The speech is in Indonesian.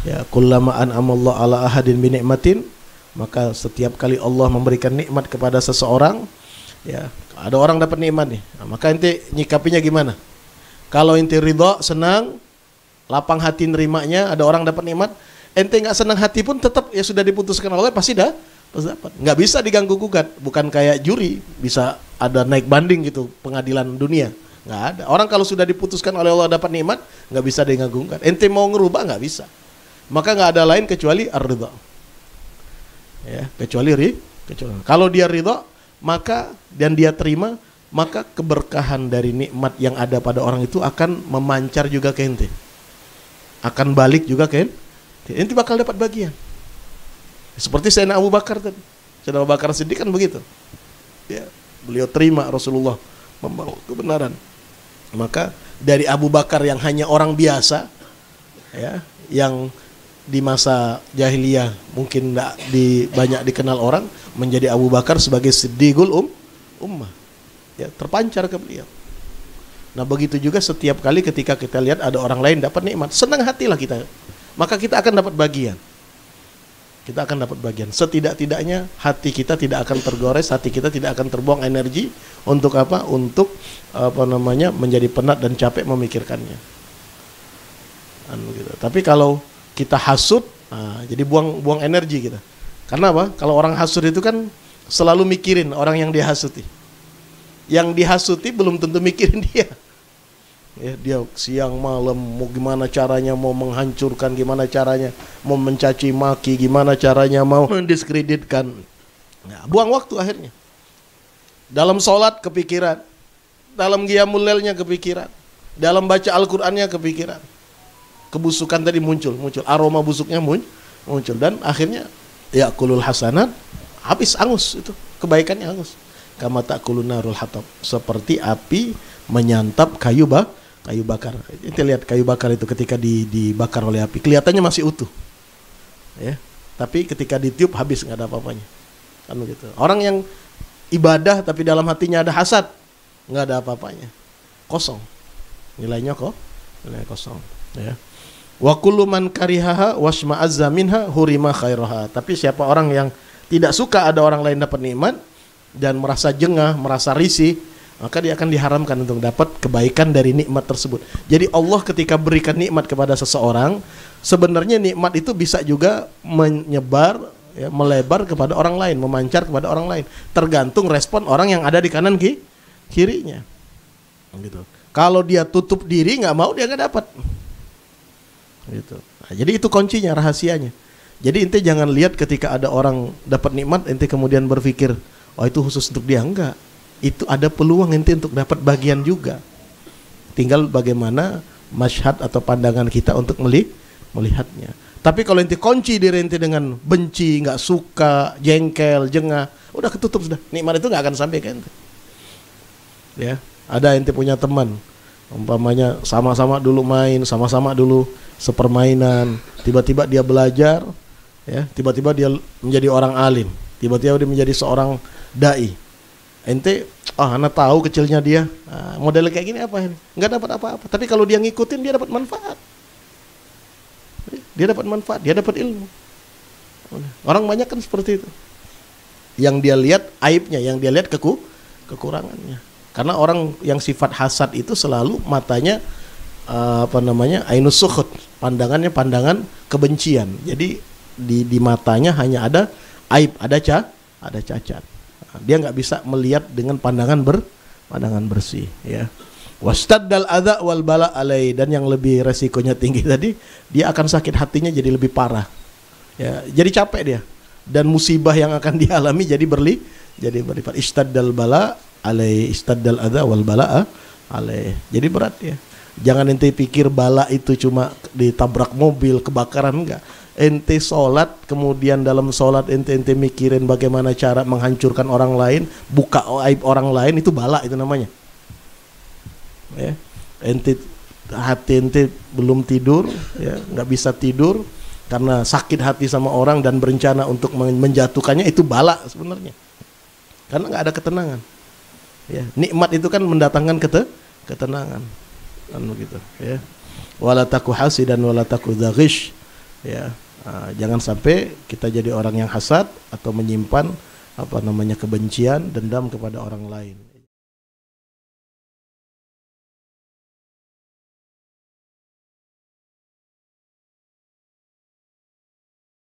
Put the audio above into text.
Ya, kullama an'amallahu ala ahadin bi ni'matin, maka setiap kali Allah memberikan nikmat kepada seseorang, ya, ada orang dapat nikmat nih. Nah, maka ente nyikapinya gimana? Kalau ente ridha, senang, lapang hati nerimanya, ada orang dapat nikmat, ente nggak senang hati pun tetap ya sudah diputuskan Allah pasti dapat. Nggak bisa diganggu gugat, bukan kayak juri bisa ada naik banding gitu pengadilan dunia. Nggak ada. Orang kalau sudah diputuskan oleh Allah dapat nikmat, nggak bisa diganggu gugat. Ente mau ngerubah nggak bisa. Maka nggak ada lain kecuali ar-ridha. Ya, kecuali. Kalau dia ridha, maka dan dia terima, maka keberkahan dari nikmat yang ada pada orang itu akan memancar juga ke ente. Akan balik juga ke ente. Ente bakal dapat bagian. Seperti Sayyidina Abu Bakar tadi. Sayyidina Abu Bakar Siddiq kan begitu. Ya, beliau terima Rasulullah membawa kebenaran. Maka dari Abu Bakar yang hanya orang biasa, ya, yang di masa jahiliyah mungkin banyak dikenal orang, menjadi Abu Bakar sebagai Siddiqul ummah. Ya, terpancar ke beliau. Nah, begitu juga setiap kali ketika kita lihat ada orang lain dapat nikmat, senang hatilah kita. Maka kita akan dapat bagian. Kita akan dapat bagian. Setidak-tidaknya hati kita tidak akan tergores, hati kita tidak akan terbuang energi untuk apa? Untuk menjadi penat dan capek memikirkannya. Gitu. Tapi kalau kita hasud, nah, jadi buang energi kita. Karena apa? Kalau orang hasud itu kan selalu mikirin orang yang dihasuti. Yang dihasuti belum tentu mikirin dia. Ya, dia siang malam mau gimana caranya mau menghancurkan, gimana caranya mau mencaci maki, gimana caranya mau mendiskreditkan. Nah, buang waktu akhirnya. Dalam sholat kepikiran, dalam qiyamul lailnya kepikiran, dalam baca Al-Qur'annya kepikiran. Kebusukan tadi muncul, aroma busuknya muncul dan akhirnya ya kulul hasanat, habis angus itu, kebaikannya angus. Kama ta'kulun narul hatab, seperti api menyantap kayu bakar. Kita lihat kayu bakar itu ketika dibakar oleh api, kelihatannya masih utuh. Ya. Tapi ketika ditiup habis, nggak ada apa-apanya. Kan begitu. Orang yang ibadah tapi dalam hatinya ada hasad, nggak ada apa-apanya. Kosong. Nilainya kosong, ya. Wa kullu man karihaha wasma'azza minha hurima khairaha. Tapi siapa orang yang tidak suka ada orang lain dapat nikmat dan merasa jengah, merasa risih, maka dia akan diharamkan untuk dapat kebaikan dari nikmat tersebut. Jadi Allah ketika berikan nikmat kepada seseorang, sebenarnya nikmat itu bisa juga menyebar, ya, melebar kepada orang lain, memancar kepada orang lain. Tergantung respon orang yang ada di kanan kirinya. Gitu. Kalau dia tutup diri, nggak mau, dia nggak dapat. Gitu. Nah, jadi itu kuncinya, rahasianya. Jadi ente jangan lihat ketika ada orang dapat nikmat, ente kemudian berpikir, oh itu khusus untuk dia. Enggak. Itu ada peluang ente untuk dapat bagian juga. Tinggal bagaimana masyhad atau pandangan kita untuk melihatnya. Tapi kalau ente kunci diri ente dengan benci, nggak suka, jengkel, jengah, udah ketutup sudah. Nikmat itu nggak akan sampai ke ente. Ya, ada ente punya teman, umpamanya sama-sama dulu main, sama-sama dulu sepermainan, tiba-tiba dia belajar, ya, tiba-tiba dia menjadi orang alim, tiba-tiba dia menjadi seorang dai. Ente, anak tahu kecilnya dia, model kayak gini apa ini? Nggak dapat apa-apa. Tapi kalau dia ngikutin, dia dapat manfaat. Dia dapat manfaat, dia dapat ilmu. Orang banyak kan seperti itu. Yang dia lihat aibnya, yang dia lihat kekurangannya. Karena orang yang sifat hasad itu selalu matanya ainus sukhut, pandangannya pandangan kebencian. Jadi di matanya hanya ada aib, ada cacat. Dia nggak bisa melihat dengan pandangan bersih, ya. Wastaddal adza wal bala alai, dan yang lebih resikonya tinggi tadi, dia akan sakit hatinya jadi lebih parah. Ya, jadi capek dia. Dan musibah yang akan dialami jadi berlipat. Istaddal bala alai, istaddal adza wal bala alai. Jadi berat ya. Jangan ente pikir bala itu cuma ditabrak mobil, kebakaran, enggak. Ente sholat, kemudian dalam sholat ente mikirin bagaimana cara menghancurkan orang lain, buka aib orang lain, itu bala itu namanya. Ya. Hati ente belum tidur, ya, nggak bisa tidur karena sakit hati sama orang dan berencana untuk menjatuhkannya, itu bala sebenarnya. Karena nggak ada ketenangan. Ya. Nikmat itu kan mendatangkan ketenangan. Kan begitu, ya. Wala taku hasidan wala taku dzaghish. Ya, jangan sampai kita jadi orang yang hasad atau menyimpan kebencian, dendam kepada orang lain.